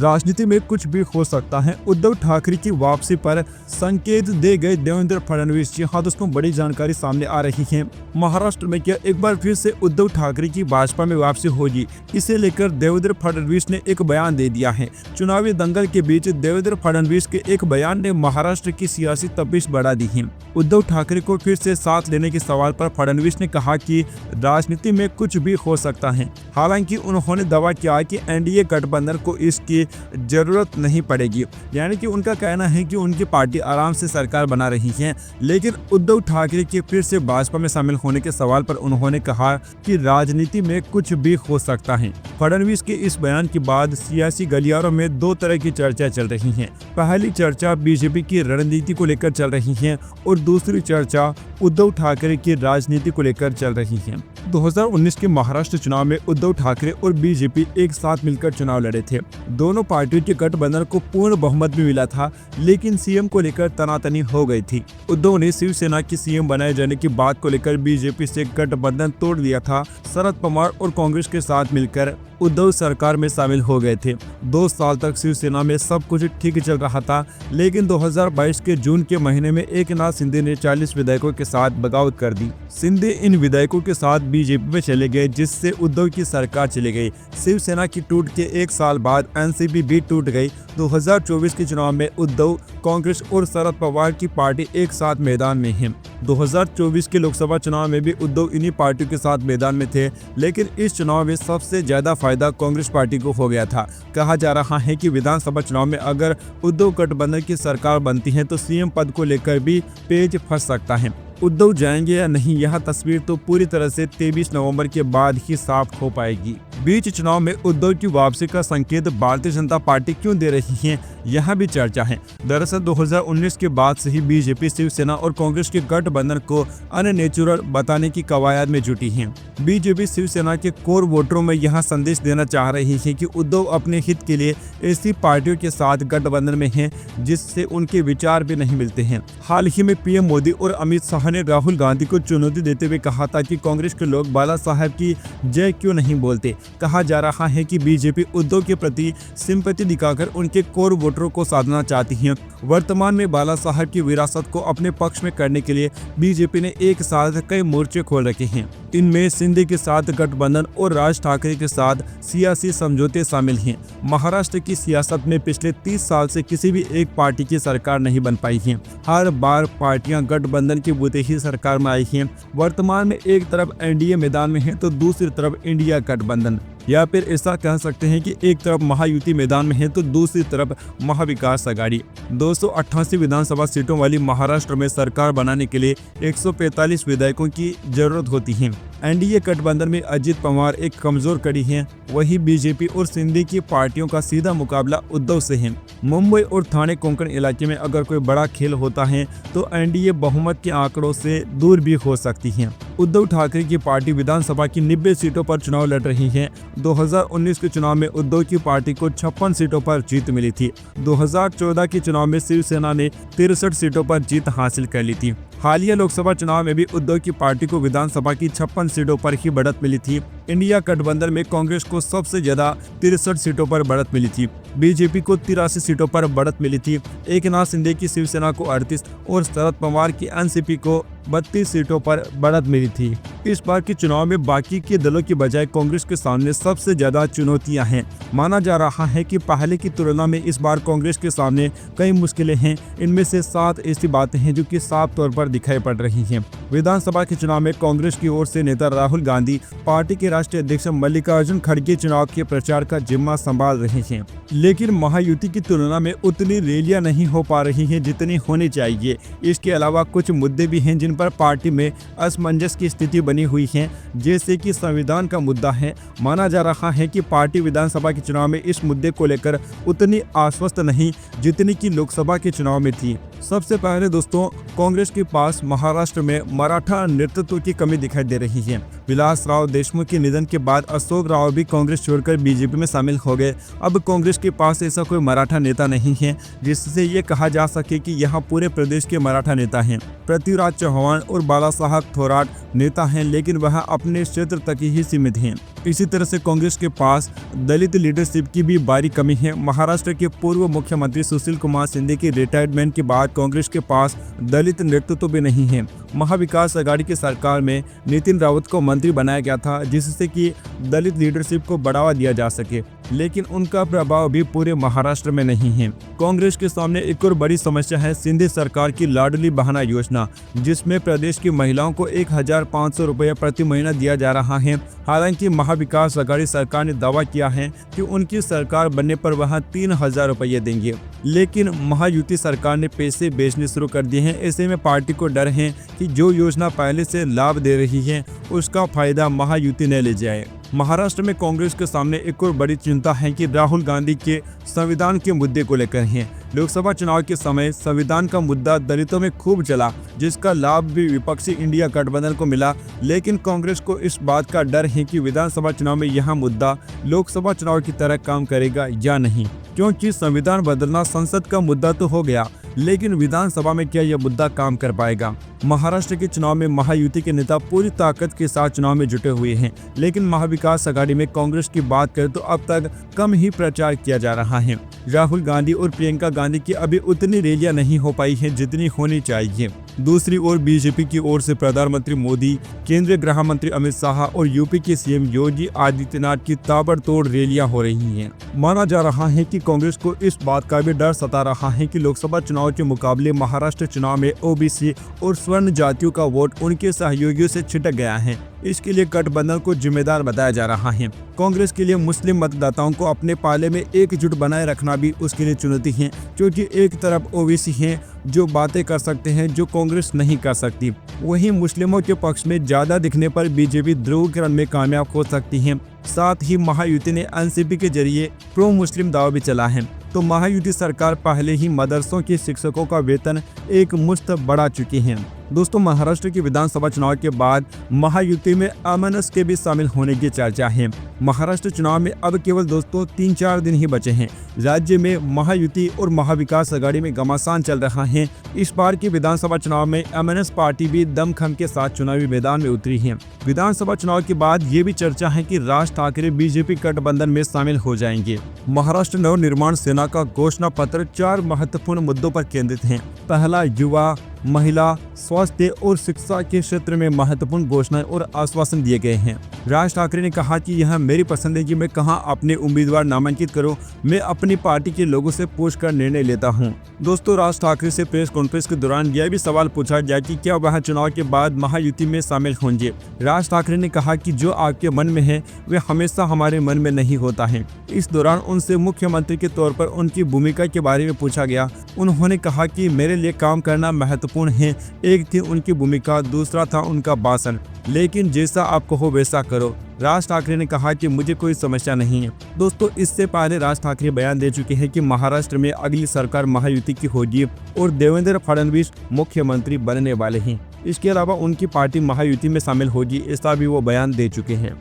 राजनीति में कुछ भी हो सकता है। उद्धव ठाकरे की वापसी पर संकेत दे गए देवेंद्र फडणवीस। जी हाँ दोस्तों, बड़ी जानकारी सामने आ रही है। महाराष्ट्र में क्या एक बार फिर से उद्धव ठाकरे की भाजपा में वापसी होगी, इसे लेकर देवेंद्र फडणवीस ने एक बयान दे दिया है। चुनावी दंगल के बीच देवेंद्र फडणवीस के एक बयान ने महाराष्ट्र की सियासी तपिश बढ़ा दी है। उद्धव ठाकरे को फिर से साथ लेने के सवाल पर फडणवीस ने कहा कि राजनीति में कुछ भी हो सकता है। हालांकि उन्होंने दावा किया कि एनडीए गठबंधन को इसकी जरूरत नहीं पड़ेगी। यानी कि उनका कहना है कि उनकी पार्टी आराम से सरकार बना रही है। लेकिन उद्धव ठाकरे के फिर से भाजपा में शामिल होने के सवाल पर उन्होंने कहा कि राजनीति में कुछ भी हो सकता है। फडणवीस के इस बयान के बाद सियासी गलियारों में दो तरह की चर्चा चल रही है। पहली चर्चा बीजेपी की रणनीति को लेकर चल रही है और दूसरी चर्चा उद्धव ठाकरे की राजनीति को लेकर चल रही है। 2019 के महाराष्ट्र चुनाव में उद्धव ठाकरे और बीजेपी एक साथ मिलकर चुनाव लड़े थे। दोनों पार्टियों के गठबंधन को पूर्ण बहुमत भी मिला था, लेकिन सीएम को लेकर तनातनी हो गई थी। उद्धव ने शिवसेना की सीएम बनाए जाने की बात को लेकर बीजेपी से गठबंधन तोड़ दिया था। शरद पवार और कांग्रेस के साथ मिलकर उद्धव सरकार में शामिल हो गए थे। 2 साल तक शिवसेना में सब कुछ ठीक चल रहा था, लेकिन 2022 के जून के महीने में एकनाथ शिंदे ने 40 विधायकों के साथ बगावत कर दी। शिंदे इन विधायकों के साथ बीजेपी में चले गए, जिससे उद्धव की सरकार चली गई। शिवसेना की टूट के 1 साल बाद एनसीपी भी टूट गई। 2024 के चुनाव में उद्धव, कांग्रेस और शरद पवार की पार्टी एक साथ मैदान में है। 2024 के लोकसभा चुनाव में भी उद्धव इन्हीं पार्टियों के साथ मैदान में थे, लेकिन इस चुनाव में सबसे ज्यादा फायदा कांग्रेस पार्टी को हो गया था। कहा जा रहा है कि विधानसभा चुनाव में अगर उद्धव गठबंधन की सरकार बनती है तो सीएम पद को लेकर भी पेच फंस सकता है। उद्धव जाएंगे या नहीं, यह तस्वीर तो पूरी तरह से 23 नवंबर के बाद ही साफ हो पाएगी। बीच चुनाव में उद्धव की वापसी का संकेत भारतीय जनता पार्टी क्यों दे रही है, यह भी चर्चा है। दरअसल 2019 के बाद से ही बीजेपी, शिवसेना और कांग्रेस के गठबंधन को अननेचुरल बताने की कवायद में जुटी है। बीजेपी शिवसेना के कोर वोटरों में यह संदेश देना चाह रही है कि उद्धव अपने हित के लिए ऐसी पार्टियों के साथ गठबंधन में हैं जिससे उनके विचार भी नहीं मिलते हैं। हाल ही में पीएम मोदी और अमित शाह ने राहुल गांधी को चुनौती देते हुए कहा था कि कांग्रेस के लोग बाला साहब की जय क्यों नहीं बोलते। कहा जा रहा है कि बीजेपी उद्धव के प्रति सिंपैथी दिखाकर उनके कोर वोटरों को साधना चाहती है। वर्तमान में बाला साहब की विरासत को अपने पक्ष में करने के लिए बीजेपी ने एक साथ कई मोर्चे खोल रखे हैं। इनमें शिंदे के साथ गठबंधन और राज ठाकरे के साथ सियासी समझौते शामिल हैं। महाराष्ट्र की सियासत में पिछले 30 साल से किसी भी एक पार्टी की सरकार नहीं बन पाई है। हर बार पार्टियां गठबंधन के बूते ही सरकार में आई हैं। वर्तमान में एक तरफ एनडीए मैदान में है तो दूसरी तरफ इंडिया गठबंधन, या फिर ऐसा कह सकते हैं कि एक तरफ महायुति मैदान में है तो दूसरी तरफ महाविकास अघाड़ी। 288 विधानसभा सीटों वाली महाराष्ट्र में सरकार बनाने के लिए 145 विधायकों की जरूरत होती है। एनडीए गठबंधन में अजित पवार एक कमजोर कड़ी है, वही बीजेपी और शिंदे की पार्टियों का सीधा मुकाबला उद्धव से है। मुंबई और ठाणे कोंकण इलाके में अगर कोई बड़ा खेल होता है तो एनडीए बहुमत के आंकड़ों से दूर भी हो सकती है। उद्धव ठाकरे की पार्टी विधानसभा की 90 सीटों पर चुनाव लड़ रही है। 2019 के चुनाव में उद्धव की पार्टी को 56 सीटों पर जीत मिली थी। 2014 के चुनाव में शिवसेना ने 63 सीटों पर जीत हासिल कर ली थी। हालिया लोकसभा चुनाव में भी उद्धव की पार्टी को विधानसभा की 56 सीटों पर ही बढ़त मिली थी। इंडिया गठबंधन में कांग्रेस को सबसे ज्यादा 63 सीटों पर बढ़त मिली थी। बीजेपी को 83 सीटों पर बढ़त मिली थी। एकनाथ शिंदे की शिवसेना को 38 और शरद पवार की एनसीपी को 32 सीटों पर बढ़त मिली थी। इस बार के चुनाव में बाकी के दलों की बजाय कांग्रेस के सामने सबसे ज्यादा चुनौतियां हैं। माना जा रहा है कि पहले की तुलना में इस बार कांग्रेस के सामने कई मुश्किलें हैं। इनमें से 7 ऐसी बातें हैं जो कि साफ तौर पर दिखाई पड़ रही हैं। विधानसभा के चुनाव में कांग्रेस की ओर से नेता राहुल गांधी, पार्टी के राष्ट्रीय अध्यक्ष मल्लिकार्जुन खड़गे चुनाव के प्रचार का जिम्मा संभाल रहे हैं, लेकिन महायुति की तुलना में उतनी रैलियां नहीं हो पा रही हैं जितनी होनी चाहिए। इसके अलावा कुछ मुद्दे भी हैं जिन पर पार्टी में असमंजस की स्थिति बनी हुई है, जैसे कि संविधान का मुद्दा है। माना जा रहा है कि पार्टी विधानसभा के चुनाव में इस मुद्दे को लेकर उतनी आश्वस्त नहीं जितनी कि लोकसभा के चुनाव में थी। सबसे पहले दोस्तों, कांग्रेस के पास महाराष्ट्र में मराठा नेतृत्व की कमी दिखाई दे रही है। विलासराव देशमुख के निधन के बाद अशोक राव भी कांग्रेस छोड़कर बीजेपी में शामिल हो गए। अब कांग्रेस के पास ऐसा कोई मराठा नेता नहीं है जिससे ये कहा जा सके कि यहाँ पूरे प्रदेश के मराठा नेता हैं। पृथ्वीराज चौहान और बाला साहब थोराट नेता हैं, लेकिन वह अपने क्षेत्र तक ही सीमित हैं। इसी तरह से कांग्रेस के पास दलित लीडरशिप की भी भारी कमी है। महाराष्ट्र के पूर्व मुख्यमंत्री सुशील कुमार शिंदे की रिटायरमेंट के बाद कांग्रेस के पास दलित नेतृत्व भी नहीं है। महाविकास आघाड़ी की सरकार में नितिन रावत को मंत्री बनाया गया था, जिससे कि दलित लीडरशिप को बढ़ावा दिया जा सके, लेकिन उनका प्रभाव भी पूरे महाराष्ट्र में नहीं है। कांग्रेस के सामने एक और बड़ी समस्या है शिंदे सरकार की लाडली बहना योजना, जिसमें प्रदेश की महिलाओं को 1500 रुपये प्रति महीना दिया जा रहा है। हालांकि महाविकास आघाड़ी सरकार ने दावा किया है कि उनकी सरकार बनने पर वह 3000 रुपये देंगे, लेकिन महायुति सरकार ने पैसे बेचने शुरू कर दिए हैं। ऐसे में पार्टी को डर है कि जो योजना पहले से लाभ दे रही है उसका फायदा महायुति न ले जाए। महाराष्ट्र में कांग्रेस के सामने एक और बड़ी चिंता है कि राहुल गांधी के संविधान के मुद्दे को लेकर है। लोकसभा चुनाव के समय संविधान का मुद्दा दलितों में खूब चला, जिसका लाभ भी विपक्षी इंडिया गठबंधन को मिला, लेकिन कांग्रेस को इस बात का डर है कि विधानसभा चुनाव में यह मुद्दा लोकसभा चुनाव की तरह काम करेगा या नहीं, क्योंकि संविधान बदलना संसद का मुद्दा तो हो गया, लेकिन विधानसभा में क्या यह मुद्दा काम कर पाएगा। महाराष्ट्र के चुनाव में महायुति के नेता पूरी ताकत के साथ चुनाव में जुटे हुए हैं, लेकिन महाविकास आघाड़ी में कांग्रेस की बात करें तो अब तक कम ही प्रचार किया जा रहा है। राहुल गांधी और प्रियंका गांधी की अभी उतनी रैलियां नहीं हो पाई हैं जितनी होनी चाहिए। दूसरी ओर बीजेपी की ओर से प्रधानमंत्री मोदी, केंद्रीय गृह मंत्री अमित शाह और यूपी के सीएम योगी आदित्यनाथ की ताबड़तोड़ रैलियां हो रही हैं। माना जा रहा है कि कांग्रेस को इस बात का भी डर सता रहा है कि लोकसभा चुनाव के मुकाबले महाराष्ट्र चुनाव में ओबीसी और स्वर्ण जातियों का वोट उनके सहयोगियों से छिटक गया है। इसके लिए गठबंधन को जिम्मेदार बताया जा रहा है। कांग्रेस के लिए मुस्लिम मतदाताओं को अपने पाले में एकजुट बनाए रखना भी उसके लिए चुनौती है, क्योंकि एक तरफ ओबीसी हैं जो बातें कर सकते हैं जो कांग्रेस नहीं कर सकती, वहीं मुस्लिमों के पक्ष में ज्यादा दिखने पर बीजेपी ध्रुवीकरण में कामयाब हो सकती है। साथ ही महायुति ने एनसीपी के जरिए प्रो मुस्लिम दावा भी चला है, तो महायुति सरकार पहले ही मदरसों के शिक्षकों का वेतन एक मुश्त बढ़ा चुकी है। दोस्तों, महाराष्ट्र के विधानसभा चुनाव के बाद महायुति में एमएनएस के भी शामिल होने की चर्चा है। महाराष्ट्र चुनाव में अब केवल दोस्तों 3-4 दिन ही बचे हैं। राज्य में महायुति और महाविकास आघाड़ी में घमासान चल रहा है। इस बार के विधानसभा चुनाव में एमएनएस पार्टी भी दमखम के साथ चुनावी मैदान में उतरी है। विधानसभा चुनाव के बाद ये भी चर्चा है कि राज ठाकरे बीजेपी गठबंधन में शामिल हो जाएंगे। महाराष्ट्र नवनिर्माण सेना का घोषणा पत्र 4 महत्वपूर्ण मुद्दों पर केंद्रित है। पहला, युवा, महिला, स्वास्थ्य और शिक्षा के क्षेत्र में महत्वपूर्ण घोषणाएं और आश्वासन दिए गए हैं। राज ठाकरे ने कहा कि यह मेरी पसंद है कि मैं कहां अपने उम्मीदवार नामांकित करूं, मैं अपनी पार्टी के लोगों से पूछकर निर्णय लेता हूं। दोस्तों, राज ठाकरे से प्रेस कॉन्फ्रेंस के दौरान यह भी सवाल पूछा गया कि क्या वह चुनाव के बाद महायुति में शामिल होंगे। राज ठाकरे ने कहा कि जो आपके मन में है वह हमेशा हमारे मन में नहीं होता है। इस दौरान उनसे मुख्यमंत्री के तौर पर उनकी भूमिका के बारे में पूछा गया। उन्होंने कहा कि मेरे लिए काम करना महत्वपूर्ण है। एक थी उनकी भूमिका, दूसरा था उनका भाषण, लेकिन जैसा आप कहो वैसा करो। राज ठाकरे ने कहा कि मुझे कोई समस्या नहीं है। दोस्तों, इससे पहले राज ठाकरे बयान दे चुके हैं कि महाराष्ट्र में अगली सरकार महायुति की होगी और देवेंद्र फडणवीस मुख्यमंत्री बनने वाले हैं। इसके अलावा उनकी पार्टी महायुति में शामिल होगी, ऐसा भी वो बयान दे चुके हैं।